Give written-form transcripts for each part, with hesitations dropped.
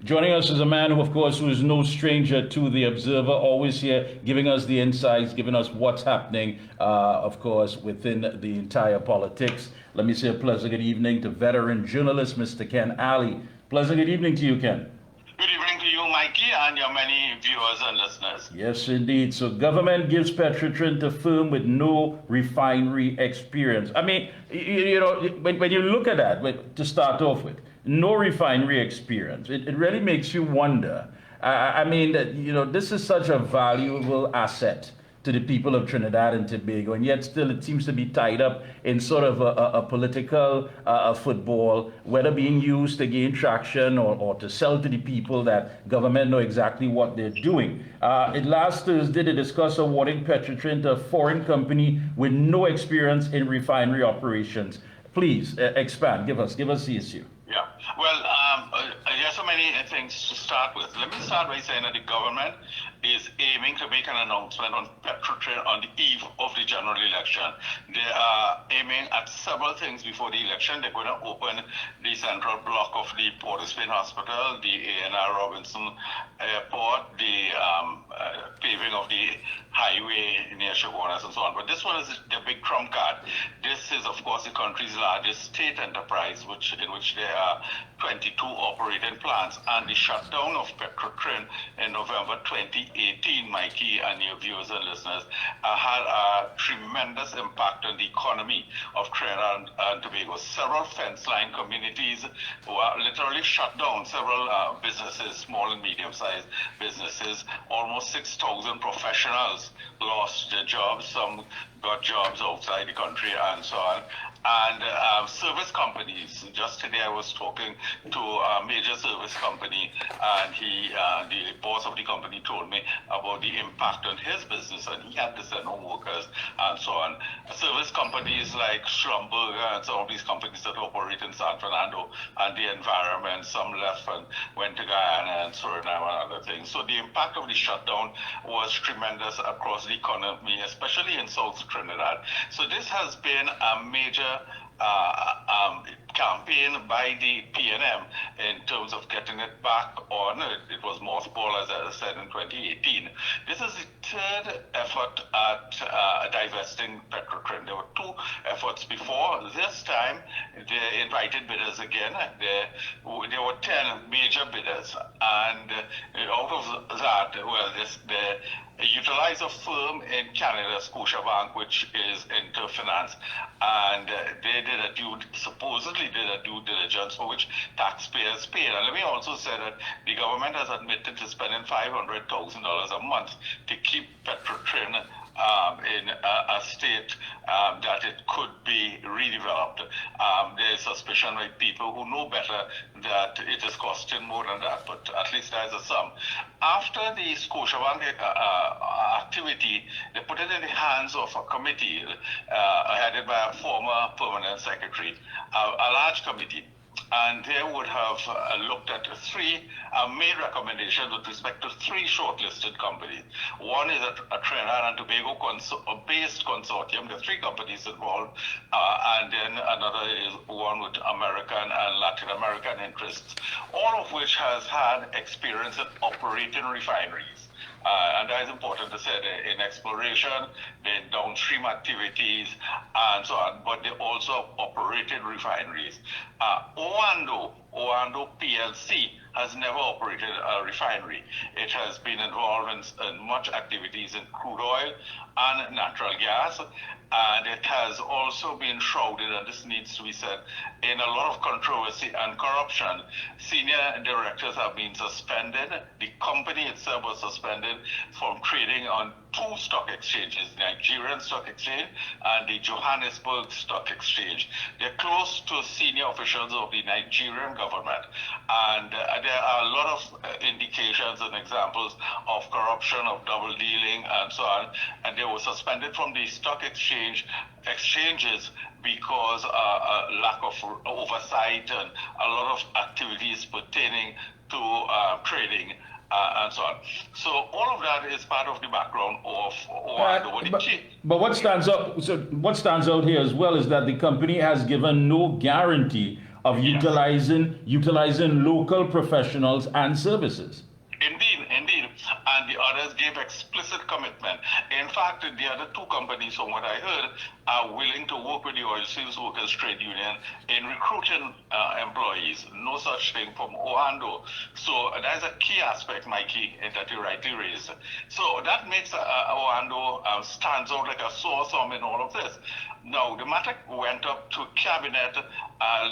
Joining us is a man who, of course, who is no stranger to the Observer, always here giving us the insights, giving us what's happening, of course, within the entire politics. Let me say a pleasant good evening to veteran journalist, Mr. Ken Alley. Pleasant good evening to you, Ken. Good evening to you, Mikee, and your many viewers and listeners. Yes, indeed. So government gives Petrotrin to firm with no refinery experience. I mean, when you look at that, to start off with, no refinery experience, it really makes you wonder. I mean, this is such a valuable asset to the people of Trinidad and Tobago, and yet still it seems to be tied up in sort of a political football, whether being used to gain traction or to sell to the people that government know exactly what they're doing. Last Thursday, they discussed awarding Petrotrin to a foreign company with no experience in refinery operations. Please expand, give us the issue. Yeah, well, there's so many things to start with. Let me start by saying that the government is aiming to make an announcement on Petrotrin on the eve of the general election. They are aiming at several things before the election. They're going to open the central block of the Port of Spain Hospital, the A&R Robinson Airport, the paving of the highway near Chaguanas and so on. But this one is the big trump card. This is, of course, the country's largest state enterprise, in which there are 22 operating plants, and the shutdown of Petrotrin in November 2018, Mikee and your viewers and listeners, had a tremendous impact on the economy of Trinidad and Tobago. Several fence line communities were literally shut down, several businesses, small and medium-sized businesses, almost 6,000 professionals lost their jobs, some got jobs outside the country and so on. And service companies, just today I was talking to a major service company, and the boss of the company told me about the impact on his business, and he had to send home workers and so on. Service companies like Schlumberger and some of these companies that operate in San Fernando and the environment, some left and went to Guyana and Suriname and other things. So the impact of the shutdown was tremendous across the economy, especially in South Trinidad. So this has been a major campaign by the PNM in terms of getting it back on. It was mothballed, as I said, in 2018. This is the third effort at divesting Petrotrin. There were two efforts before. This time, they invited bidders again. There were 10 major bidders, and out of that, they utilized a firm in Canada, Scotiabank, which is Interfinance, and they supposedly did a due diligence for which taxpayers paid. And let me also say that the government has admitted to spending $500,000 a month to keep Petrotrin in a state that it could be redeveloped. There is suspicion by people who know better that it is costing more than that, but at least there's a sum. After the Scotiabank activity, they put it in the hands of a committee headed by a former permanent secretary, a large committee. And they would have looked at made recommendations with respect to three shortlisted companies. One is a Trinidad and Tobago based consortium. There are three companies involved, and then another is one with American and Latin American interests, all of which has had experience in operating refineries. And that is important to say, in exploration, in downstream activities, and so on, but they also operated refineries. Oando PLC has never operated a refinery. It has been involved in much activities in crude oil and natural gas, and it has also been shrouded, and this needs to be said, in a lot of controversy and corruption. Senior directors have been suspended. The company itself was suspended from trading on two stock exchanges, the Nigerian Stock Exchange and the Johannesburg Stock Exchange. They're close to senior officials of the Nigerian government, and there are a lot of indications and examples of corruption, of double dealing, and so on, and they were suspended from the stock exchanges because lack of oversight and a lot of activities pertaining to trading and so on. So all of that is part of the background of but what stands out here as well is that the company has given no guarantee of utilizing local professionals and services. Indeed. And the others gave explicit commitment. In fact, the other two companies, from what I heard, are willing to work with the Oil Fields Workers Trade Union in recruiting employees. No such thing from Oando. So that's a key aspect, Mikey, that you rightly raised. So that makes Oando stands out like a sore thumb in all of this. Now, the matter went up to cabinet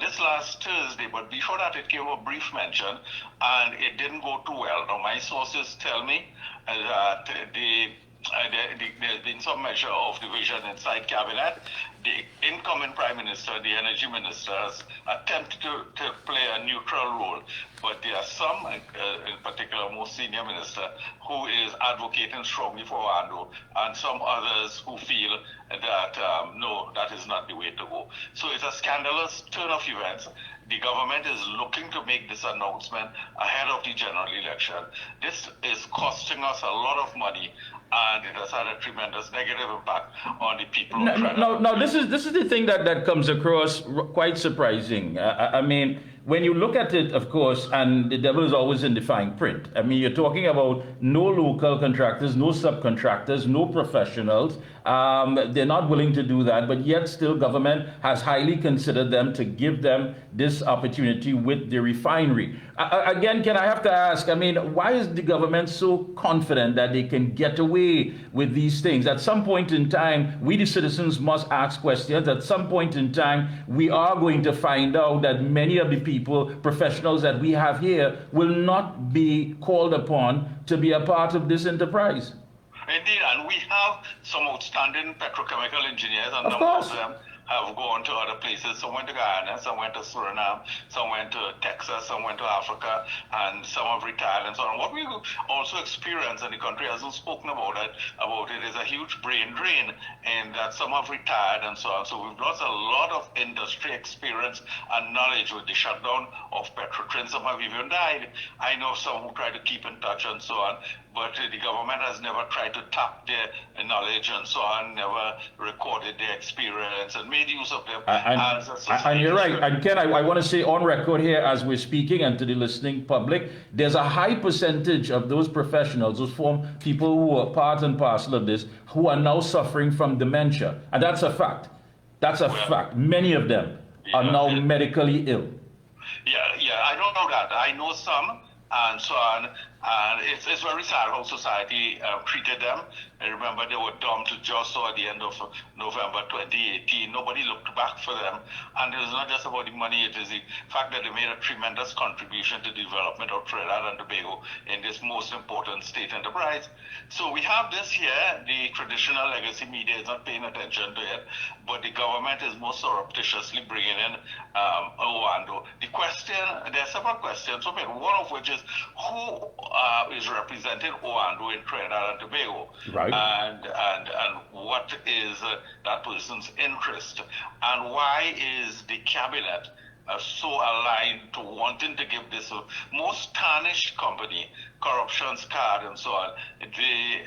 this last Thursday, but before that it came a brief mention, and it didn't go too well. Now, my sources tell me that there's been some measure of division inside cabinet. The incoming prime minister, the energy minister, has attempted to play a neutral role, but there are some, in particular, most senior minister, who is advocating strongly for Oando, and some others who feel that no, that is not the way to go. So it's a scandalous turn of events. The government is looking to make this announcement ahead of the general election. This is costing us a lot of money, and it has had a tremendous negative impact on the people. Now, this is the thing that comes across quite surprising. I mean, when you look at it, of course, and the devil is always in the fine print. I mean, you're talking about no local contractors, no subcontractors, no professionals. They're not willing to do that, but yet still government has highly considered them to give them this opportunity with the refinery. Again, can I have to ask, I mean, why is the government so confident that they can get away with these things? At some point in time, we the citizens must ask questions. At some point in time, we are going to find out that many of the people, professionals that we have here, will not be called upon to be a part of this enterprise. Indeed, and we have some outstanding petrochemical engineers, and of number course. of them have gone to other places. Some went to Guyana, some went to Suriname, some went to Texas, some went to Africa, and some have retired and so on. What we also experience, and the country hasn't spoken about it, is a huge brain drain, and that some have retired and so on. So we've lost a lot of industry experience and knowledge with the shutdown of Petrotrin. Some have even died. I know some who try to keep in touch and so on, but the government has never tried to tap their knowledge and so on, never recorded their experience and made use of them. And you're right. And Ken, I want to say on record here as we're speaking and to the listening public, there's a high percentage of those professionals, those people who are part and parcel of this, who are now suffering from dementia. And that's a fact. That's a fact. Many of them are now medically ill. Yeah, I don't know that. I know some and so on. And it's very sad how society treated them. I remember they were dumped just at the end of November 2018. Nobody looked back for them. And it was not just about the money, it is the fact that they made a tremendous contribution to the development of Trinidad and Tobago in this most important state enterprise. So we have this here. The traditional legacy media is not paying attention to it, but the government is most surreptitiously bringing in Oando. There are several questions, one of which is who is representing Oando in Trinidad and Tobago, right? And what is that person's interest, and why is the cabinet so aligned to wanting to give this most tarnished company corruption's card and so on,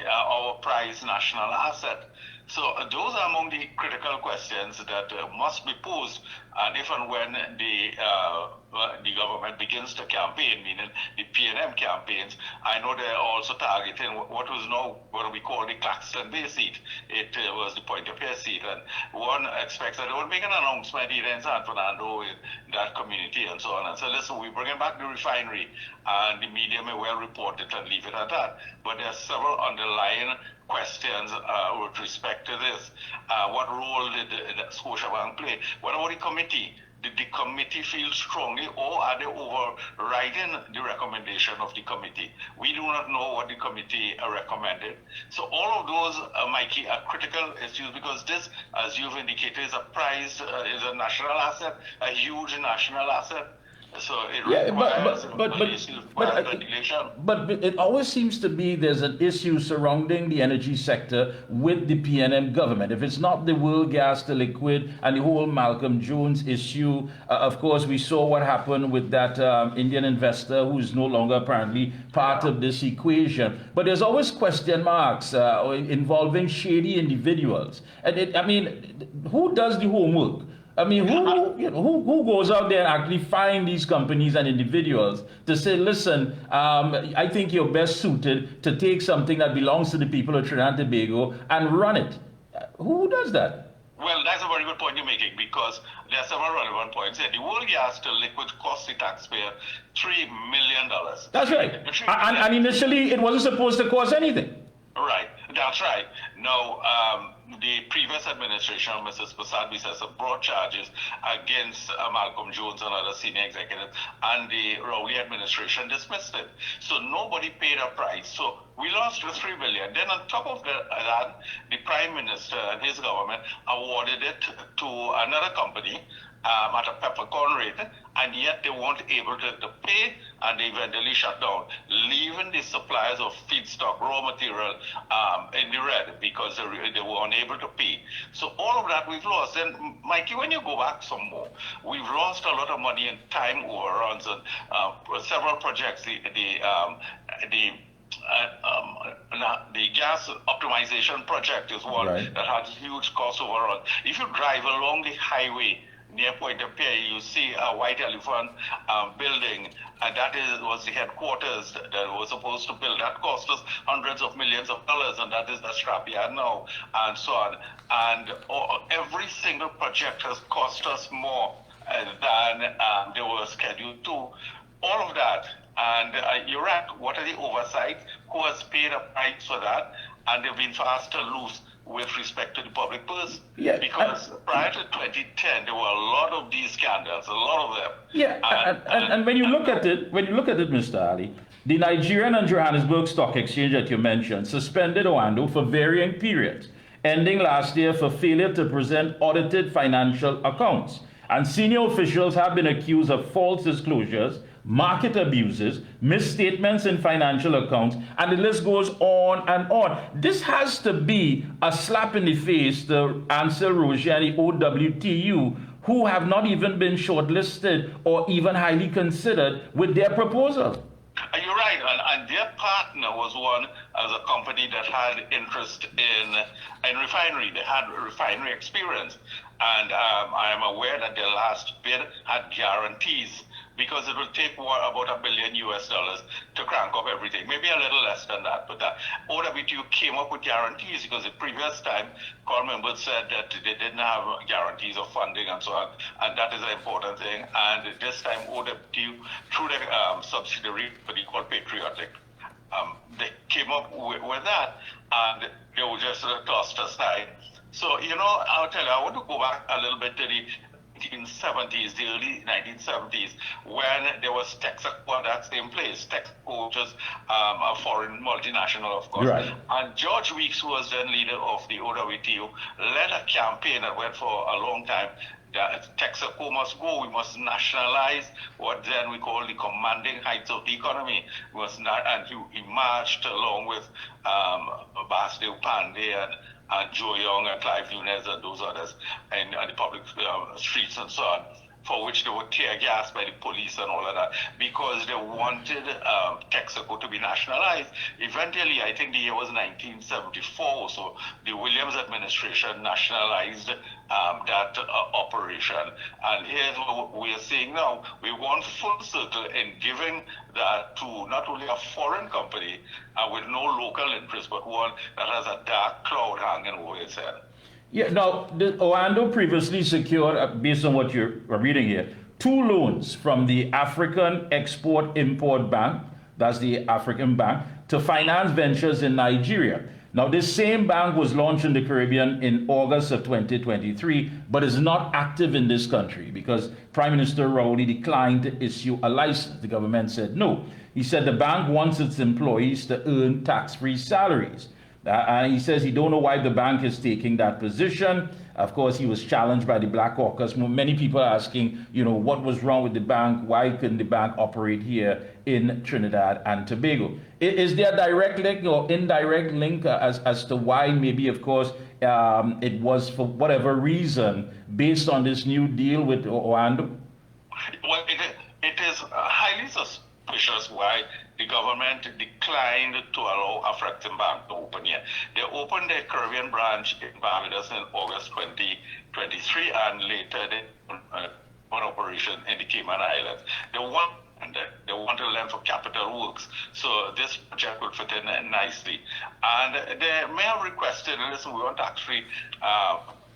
our prized national asset? So those are among the critical questions that must be posed, and if and when the government begins to campaign, meaning the PNM campaigns, I know they're also targeting what was now what we call the Claxton Bay seat. It was the Point of Peer seat, and one expects that they will make an announcement either in San Fernando in that community and so on, and so listen, we're bringing back the refinery, and the media may well report it and leave it at that. But there are several underlying questions with respect to this. What role did Scotiabank play? What about the committee? Did the committee feel strongly, or are they overriding the recommendation of the committee? We do not know what the committee recommended. So all of those, Mikey, are critical issues, because this, as you've indicated, is a prized, is a national asset, a huge national asset. So it requires regulation. But it always seems to be there's an issue surrounding the energy sector with the PNM government. If it's not the world gas to liquid and the whole Malcolm Jones issue, of course, we saw what happened with that Indian investor who's no longer apparently part of this equation. But there's always question marks involving shady individuals. And I mean, who does the homework I mean, who goes out there and actually find these companies and individuals to say, listen, I think you're best suited to take something that belongs to the people of Trinidad and Tobago and run it? Who does that? Well, that's a very good point you're making, because there are several relevant points here. The world gas to liquid cost the taxpayer $3 million. That's right. And initially, it wasn't supposed to cost anything. Right, that's right. Now, the previous administration, Mrs. Prasad Bisesa, brought charges against Malcolm Jones and other senior executives, and the Rowley administration dismissed it. So nobody paid a price. So we lost the $3 billion. Then on top of that, the Prime Minister and his government awarded it to another company at a peppercorn rate, and yet they weren't able to pay, and they eventually shut down, leaving the suppliers of feedstock, raw material in the red because they were unable to pay. So all of that we've lost. And Mikey, when you go back some more, we've lost a lot of money in time overruns and several projects. The gas optimization project is one that had huge cost overrun. If you drive along the highway near Point of Pierre, you see a white elephant building, and that was the headquarters that was supposed to build. That cost us hundreds of millions of dollars, and that is the scrapyard now, and so on. And every single project has cost us more than they were scheduled to. All of that, and you're right, what are the oversights? Who has paid a price for that? And they've been fast to lose with respect to the public purse. Yeah, because prior to 2010, there were a lot of these scandals, a lot of them. Yeah, and when you look at it, Mr. Ali, the Nigerian and Johannesburg Stock Exchange that you mentioned suspended Oando for varying periods, ending last year for failure to present audited financial accounts. And senior officials have been accused of false disclosures, market abuses, misstatements in financial accounts, and the list goes on and on. This has to be a slap in the face to Ansel Roger and the OWTU, who have not even been shortlisted or even highly considered with their proposal. You're right, and their partner was one as a company that had interest in refinery. They had refinery experience, and I am aware that their last bid had guarantees, because it will take about $1 billion to crank up everything. Maybe a little less than that, but OWTU came up with guarantees, because the previous time, call members said that they didn't have guarantees of funding and so on, and that is an important thing. And this time, OWTU, through the subsidiary, what they call Patriotic, they came up with that, and they were just tossed aside. So, I'll tell you, I want to go back a little bit to the 1970s, the early 1970s, when there was Texaco that's in place. Texaco, which is a foreign multinational, of course. Right. And George Weeks, who was then leader of the OWTU, led a campaign that went for a long time. That Texaco must go. We must nationalize what then we call the commanding heights of the economy. We must not, and he marched along with Basdev Pandey and Joe Young and Clive Nunes and those others, and the public streets and so on, for which they were tear gassed by the police and all of that, because they wanted Texaco to be nationalized. Eventually, I think the year was 1974, so the Williams administration nationalized that operation. And here's what we are seeing now. We want full circle in giving that to not only a foreign company with no local interest, but one that has a dark cloud hanging over its head. Yeah, now, Oando previously secured, based on what you're reading here, 2 loans from the African Export-Import Bank, that's the Afreximbank, to finance ventures in Nigeria. Now, this same bank was launched in the Caribbean in August of 2023, but is not active in this country because Prime Minister Rowley declined to issue a license. The government said no. He said the bank wants its employees to earn tax-free salaries. And he says he don't know why the bank is taking that position. Of course, he was challenged by the Black Caucus. Many people are asking, what was wrong with the bank? Why couldn't the bank operate here in Trinidad and Tobago? Is there a direct link or indirect link as to why maybe, of course, it was for whatever reason based on this new deal with Oando? Well, it is highly suspicious why the government declined to allow Afreximbank to open here. They opened their Caribbean branch in Barbados in August 2023, and later they one operation in the Cayman Islands. They want to lend for capital works, so this project would fit in nicely. And they may have requested, listen, we want to actually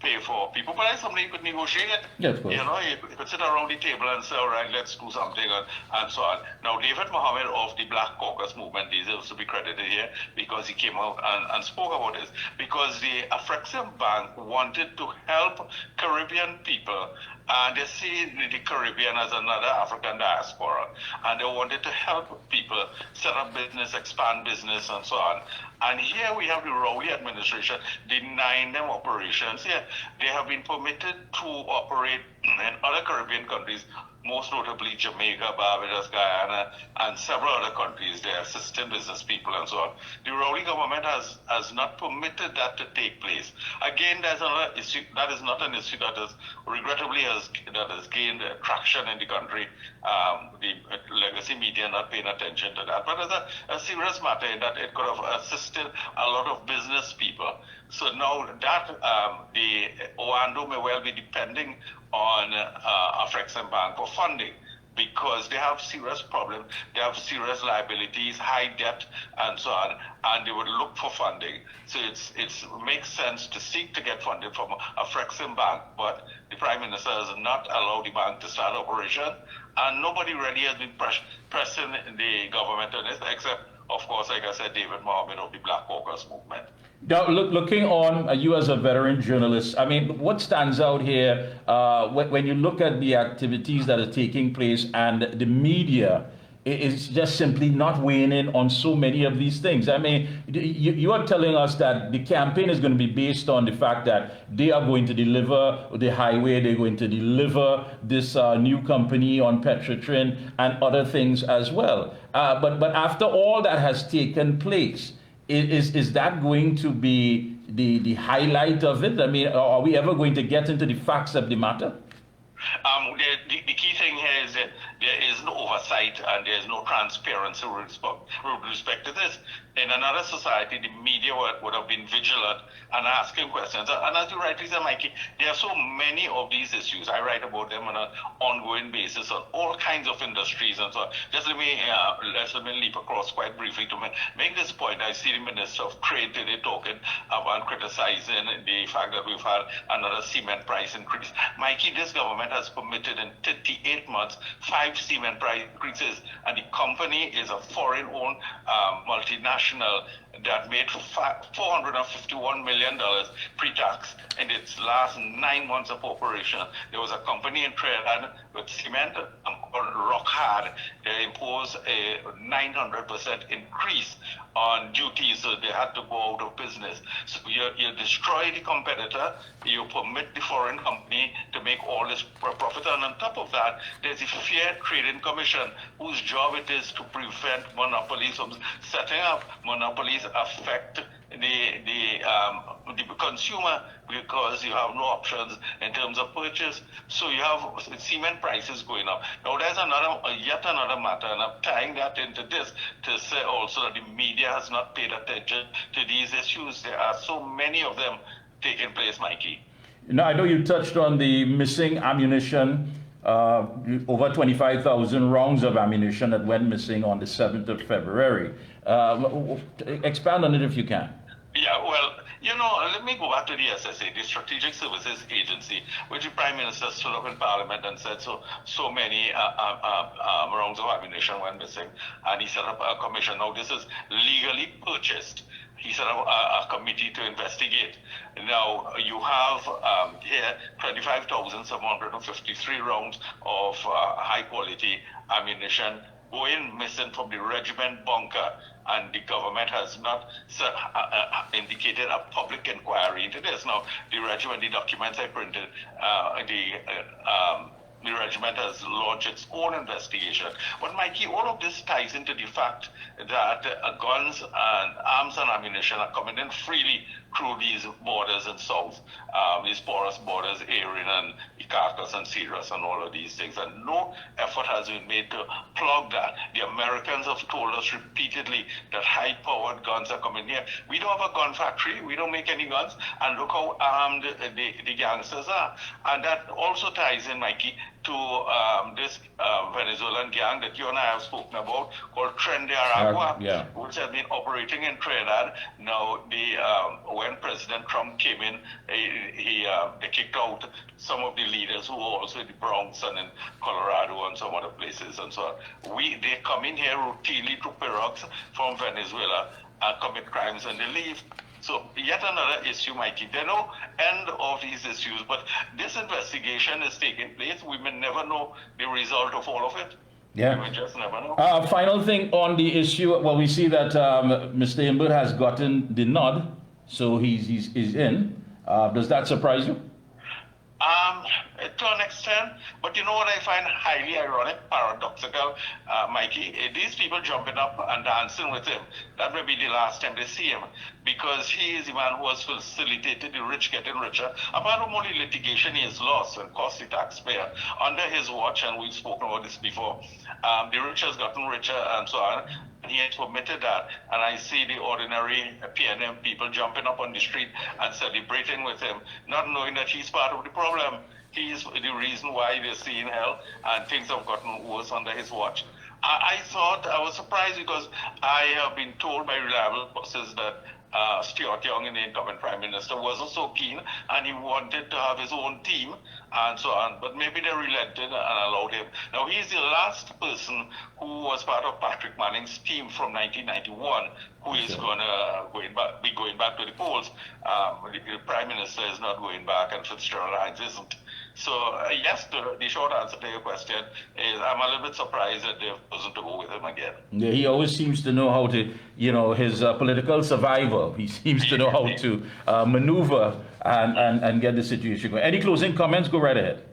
pay for people, but that's something you could negotiate. Yeah, of course. You know, you could sit around the table and say, all right, let's do something, and so on. Now, David Mohammed of the Black Caucus movement deserves to be credited here because he came out and spoke about this, because the Afreximbank wanted to help Caribbean people, and they see the Caribbean as another African diaspora, and they wanted to help people set up business, expand business, and so on. And here we have the Rowley administration denying them operations. Here, they have been permitted to operate in other Caribbean countries, most notably Jamaica, Barbados, Guyana, and several other countries. They are assisting business people and so on. The Rowley government has not permitted that to take place. Again, there's another issue that is not an issue that regrettably has gained traction in the country. The legacy media not paying attention to that, but it's a serious matter in that it could have assisted a lot of business people. So now that the Oando may well be depending on Afreximbank for funding, because they have serious problems, they have serious liabilities, high debt, and so on, and they would look for funding. So it makes sense to seek to get funding from Afreximbank, but the Prime Minister has not allowed the bank to start operation, and nobody really has been pressing the government on this, except, of course, like I said, David Mohammed of the Black Caucus movement. Now, looking on you as a veteran journalist, I mean, what stands out here when you look at the activities that are taking place, and the media is just simply not weighing in on so many of these things? I mean, you are telling us that the campaign is going to be based on the fact that they are going to deliver the highway, they're going to deliver this new company on Petrotrin and other things as well. But after all that has taken place, is that going to be the highlight of it? I mean, are we ever going to get into the facts of the matter? The key thing here is that there is no oversight and there is no transparency with respect to this. In another society, the media would have been vigilant and asking questions. And as you rightly said, Mikey, there are so many of these issues. I write about them on an ongoing basis on all kinds of industries and so on. Just let me leap across quite briefly to make this point. I see the Minister of Trade today talking about criticizing the fact that we've had another cement price increase. Mikey, this government has permitted in 38 months 5 cement price increases, and the company is a foreign-owned multinational that made $451 million pre-tax in its last 9 months of operation. There was a company in Trinidad with cement called Rock Hard. They imposed a 900% increase on duties, so they had to go out of business. So you destroy the competitor, you permit the foreign company to make all this profit, and on top of that, there's the Fair Trading Commission, whose job it is to prevent monopolies from setting up. Monopolies affect the consumer because you have no options in terms of purchase. So you have cement prices going up. Now there's yet another matter, and I'm tying that into this to say also that the media has not paid attention to these issues. There are so many of them taking place, Mikey. Now, I know you touched on the missing ammunition, over 25,000 rounds of ammunition that went missing on the 7th of February. Expand on it if you can. Yeah, well, let me go back to the SSA, the Strategic Services Agency, which the Prime Minister stood up in Parliament and said so many rounds of ammunition went missing, and he set up a commission. Now, this is legally purchased. He set up a committee to investigate. Now, you have here 25,753 rounds of high-quality ammunition going missing from the regiment bunker, and the government has not indicated a public inquiry into this. Now, the regiment, the documents I printed, the regiment has launched its own investigation. But Mikey, all of this ties into the fact that guns and arms and ammunition are coming in freely through these borders in South, these porous borders, Erin and Caracas and Sirius and all of these things. And no effort has been made to plug that. The Americans have told us repeatedly that high-powered guns are coming here. We don't have a gun factory. We don't make any guns. And look how armed the gangsters are. And that also ties in, Mikee, to this Venezuelan gang that you and I have spoken about called Tren de Aragua, which has been operating in Trinidad. Now, when President Trump came in, they kicked out some of the leaders who were also in the Bronx and in Colorado and some other places and so on. They come in here routinely to pirogues from Venezuela and commit crimes and they leave. So yet another issue, Mikee. There no end of these issues, but this investigation is taking place. We may never know the result of all of it. Yeah. We may just never know. Final thing on the issue. Well, we see that Mr. Imbert has gotten the nod, so he's in. Does that surprise you? To an extent, but you know what I find highly ironic, paradoxical, Mikee? These people jumping up and dancing with him, that may be the last time they see him, because he is the man who has facilitated the rich getting richer. Apart from all the litigation he has lost and cost the taxpayer, under his watch, and we've spoken about this before, the rich has gotten richer and so on. He has permitted that, and I see the ordinary PNM people jumping up on the street and celebrating with him, not knowing that he's part of the problem. He is the reason why they're seeing hell, and things have gotten worse under his watch. I was surprised because I have been told by reliable sources that Stuart Young, the incoming Prime Minister, wasn't so keen, and he wanted to have his own team and so on. But maybe they relented and allowed him. Now, he's the last person who was part of Patrick Manning's team from 1991, who is be going back to the polls. The Prime Minister is not going back, and Fitzgerald Hines isn't. So, yes, the short answer to your question is I'm a little bit surprised that they've chosen to go with him again. Yeah, he always seems to know how to, his political survival. He seems to know how to maneuver and get the situation going. Any closing comments? Go right ahead.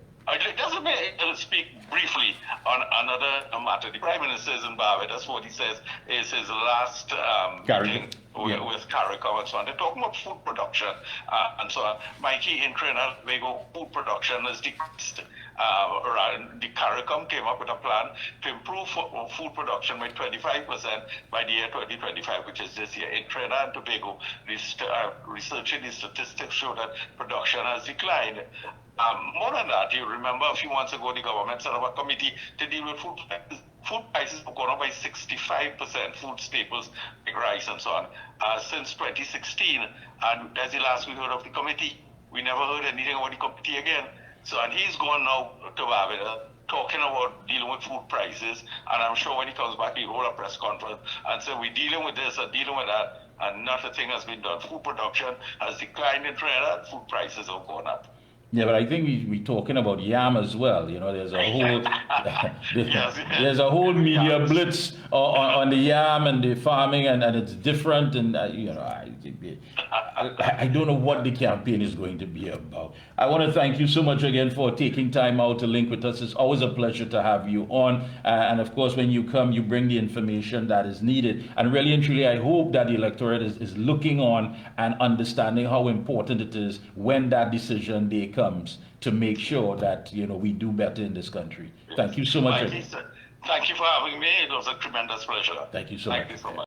Just let me speak briefly on another matter. The Prime Minister is in Barbados. What he says is his last meeting with CARICOM and so on. They're talking about food production and so on. Mikee, in Trinidad and Tobago, food production has decreased. The CARICOM came up with a plan to improve food production by 25% by the year 2025, which is this year. In Trinidad and Tobago, researching the statistics show that production has declined. More than that, you remember a few months ago, the government set up a committee to deal with food prices. Food prices have gone up by 65%, food staples like rice and so on, since 2016. And that's the last we heard of the committee. We never heard anything about the committee again. So, and he's gone now to Barbados, talking about dealing with food prices. And I'm sure when he comes back, he'll hold a press conference and say, we're dealing with this or dealing with that. And not a thing has been done. Food production has declined in Trinidad. Food prices have gone up. Yeah, but I think we're talking about yam as well. There's a whole there's a whole media blitz on the yam and the farming, and it's different. And I don't know what the campaign is going to be about. I want to thank you so much again for taking time out to link with us. It's always a pleasure to have you on. And of course, when you come, you bring the information that is needed. And really and truly, I hope that the electorate is looking on and understanding how important it is when that decision day comes to make sure that we do better in this country. Thank you so much. Thank you for having me. It was a tremendous pleasure. Thank you so much. Thank you so much.